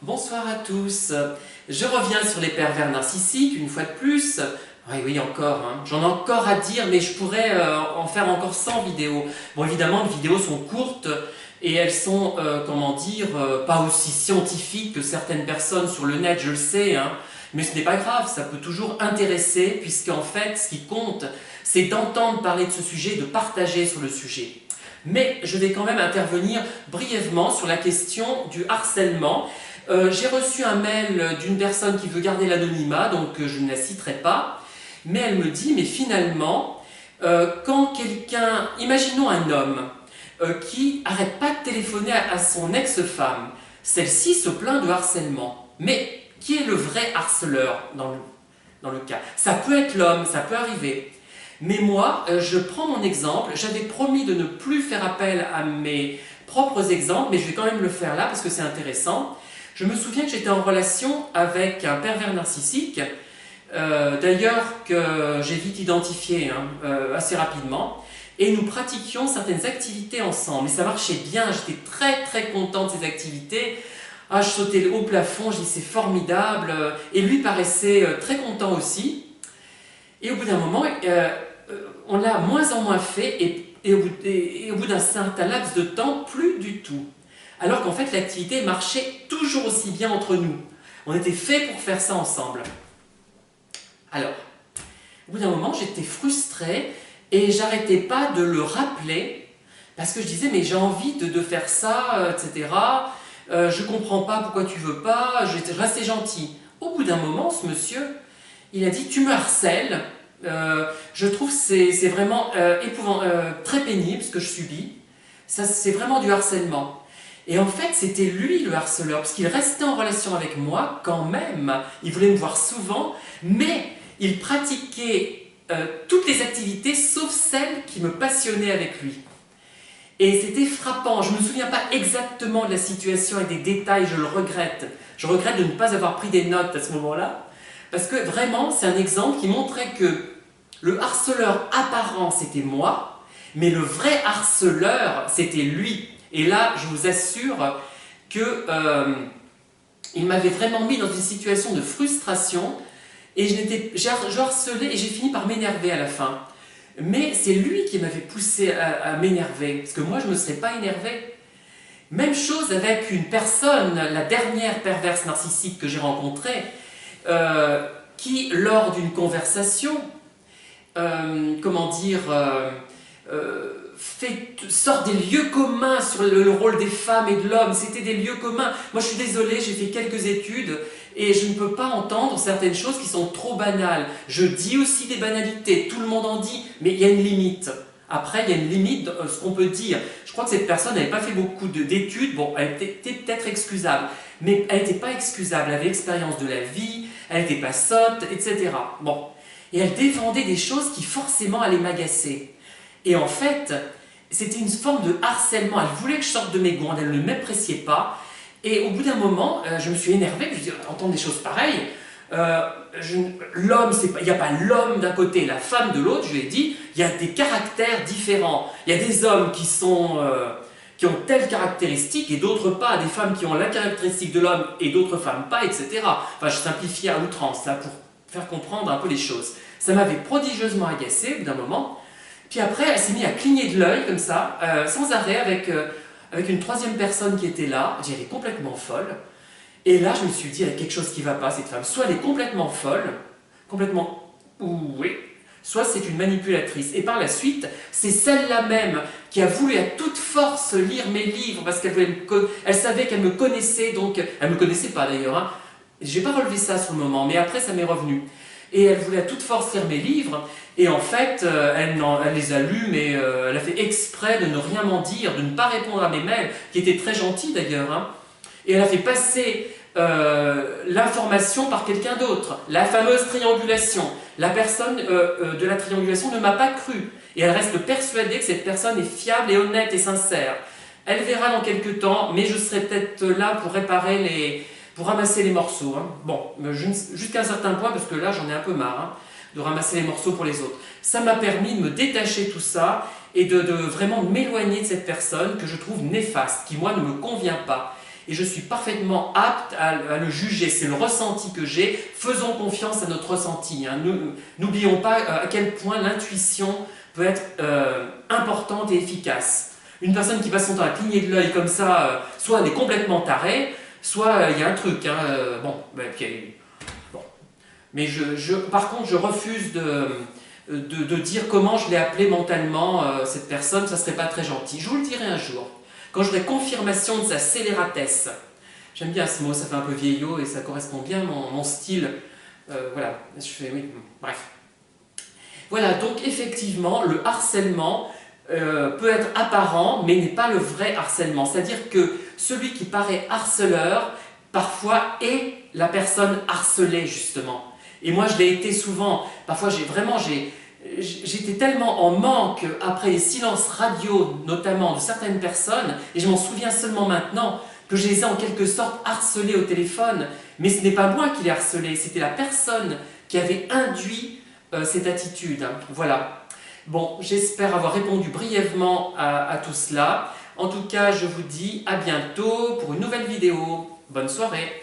Bonsoir à tous. Je reviens sur les pervers narcissiques une fois de plus. Oui, encore, hein. J'en ai encore à dire, mais je pourrais en faire encore 100 vidéos. Bon, évidemment, les vidéos sont courtes et elles sont, pas aussi scientifiques que certaines personnes sur le net, je le sais, hein. Mais ce n'est pas grave, ça peut toujours intéresser, puisqu'en fait, ce qui compte, c'est d'entendre parler de ce sujet, de partager sur le sujet. Mais je vais quand même intervenir brièvement sur la question du harcèlement. J'ai reçu un mail d'une personne qui veut garder l'anonymat, donc je ne la citerai pas, mais elle me dit, mais finalement, quand quelqu'un, imaginons un homme qui n'arrête pas de téléphoner à son ex-femme, celle-ci se plaint de harcèlement, mais qui est le vrai harceleur dans le cas? Ça peut être l'homme, ça peut arriver. Mais moi, je prends mon exemple, j'avais promis de ne plus faire appel à mes propres exemples, mais je vais quand même le faire là parce que c'est intéressant. Je me souviens que j'étais en relation avec un pervers narcissique, d'ailleurs que j'ai vite identifié assez rapidement, et nous pratiquions certaines activités ensemble, et ça marchait bien, j'étais très content de ces activités. Ah, je sautais au plafond, je dis c'est formidable, et lui paraissait très content aussi. Et au bout d'un moment, on l'a moins en moins fait, et au bout d'un certain laps de temps, plus du tout. Alors qu'en fait, l'activité marchait toujours aussi bien entre nous. On était fait pour faire ça ensemble. Alors, au bout d'un moment, j'étais frustrée, et j'arrêtais pas de le rappeler, parce que je disais, mais j'ai envie de faire ça, etc. Je comprends pas pourquoi tu veux pas, je restais gentil. Au bout d'un moment, ce monsieur, il a dit, tu me harcèles, je trouve que c'est vraiment très pénible ce que je subis, c'est vraiment du harcèlement. Et en fait, c'était lui le harceleur, parce qu'il restait en relation avec moi quand même, il voulait me voir souvent, mais il pratiquait toutes les activités sauf celles qui me passionnaient avec lui. Et c'était frappant, je ne me souviens pas exactement de la situation et des détails, je le regrette. Je regrette de ne pas avoir pris des notes à ce moment-là, parce que vraiment, c'est un exemple qui montrait que le harceleur apparent, c'était moi, mais le vrai harceleur, c'était lui. Et là, je vous assure que il m'avait vraiment mis dans une situation de frustration, et je harcelais et j'ai fini par m'énerver à la fin. Mais c'est lui qui m'avait poussé à m'énerver, parce que moi je ne me serais pas énervé. Même chose avec une personne, la dernière perverse narcissique que j'ai rencontrée, qui lors d'une conversation, sort des lieux communs sur le rôle des femmes et de l'homme. C'était des lieux communs. Moi je suis désolée, j'ai fait quelques études et je ne peux pas entendre certaines choses qui sont trop banales. Je dis aussi des banalités, tout le monde en dit, mais il y a une limite. Après, il y a une limite de ce qu'on peut dire. Je crois que cette personne n'avait pas fait beaucoup d'études, bon, elle était peut-être excusable, mais elle n'était pas excusable, elle avait l'expérience de la vie, elle n'était pas sotte, etc. Bon. Et elle défendait des choses qui forcément allaient m'agacer. Et en fait, c'était une forme de harcèlement. Elle voulait que je sorte de mes gonds, elle ne m'appréciait pas. Et au bout d'un moment, je me suis énervé, je me suis dit, entendre des choses pareilles, l'homme, il n'y a pas l'homme d'un côté et la femme de l'autre, je lui ai dit, il y a des caractères différents. Il y a des hommes qui ont telle caractéristique et d'autres pas, des femmes qui ont la caractéristique de l'homme et d'autres femmes pas, etc. Enfin, je simplifie à outrance, là, pour faire comprendre un peu les choses. Ça m'avait prodigieusement agacé au bout d'un moment. Puis après, elle s'est mise à cligner de l'œil, comme ça, sans arrêt, avec une troisième personne qui était là. Elle est complètement folle. Et là, je me suis dit, il y a quelque chose qui ne va pas, cette femme. Soit elle est complètement folle, complètement oui, soit c'est une manipulatrice. Et par la suite, c'est celle-là même qui a voulu à toute force lire mes livres, parce elle savait qu'elle me connaissait, donc... Elle ne me connaissait pas d'ailleurs, hein. Je n'ai pas relevé ça sur le moment, mais après, ça m'est revenu. Et elle voulait à toute force lire mes livres, et en fait, elle les a lus, mais elle a fait exprès de ne rien m'en dire, de ne pas répondre à mes mails, qui étaient très gentils d'ailleurs, hein. Et elle a fait passer l'information par quelqu'un d'autre, la fameuse triangulation. La personne de la triangulation ne m'a pas cru, et elle reste persuadée que cette personne est fiable et honnête et sincère. Elle verra dans quelques temps, mais je serai peut-être là pour ramasser les morceaux, hein. Bon, jusqu'à un certain point, parce que là j'en ai un peu marre, hein, de ramasser les morceaux pour les autres. Ça m'a permis de me détacher de tout ça et de vraiment m'éloigner de cette personne que je trouve néfaste, qui moi ne me convient pas. et je suis parfaitement apte à le juger. C'est le ressenti que j'ai. Faisons confiance à notre ressenti. Hein. N'oublions pas à quel point l'intuition peut être importante et efficace. Une personne qui passe son temps à cligner de l'œil comme ça, soit elle est complètement tarée, soit il y a un truc. Hein, bon. Mais par contre, je refuse de dire comment je l'ai appelé mentalement, cette personne, ça ne serait pas très gentil. Je vous le dirai un jour, quand j'aurai confirmation de sa scélératesse. J'aime bien ce mot, ça fait un peu vieillot et ça correspond bien à mon style. Voilà, oui, bref. Voilà, donc effectivement, le harcèlement peut être apparent, mais n'est pas le vrai harcèlement. C'est-à-dire que celui qui paraît harceleur, parfois est la personne harcelée, justement. Et moi, je l'ai été souvent. Parfois, j'étais tellement en manque après les silences radio, notamment de certaines personnes, et je m'en souviens seulement maintenant, que je les ai en quelque sorte harcelés au téléphone. Mais ce n'est pas moi qui l'ai harcelé, c'était la personne qui avait induit cette attitude. Hein. Voilà. Bon, j'espère avoir répondu brièvement à tout cela. En tout cas, je vous dis à bientôt pour une nouvelle vidéo. Bonne soirée.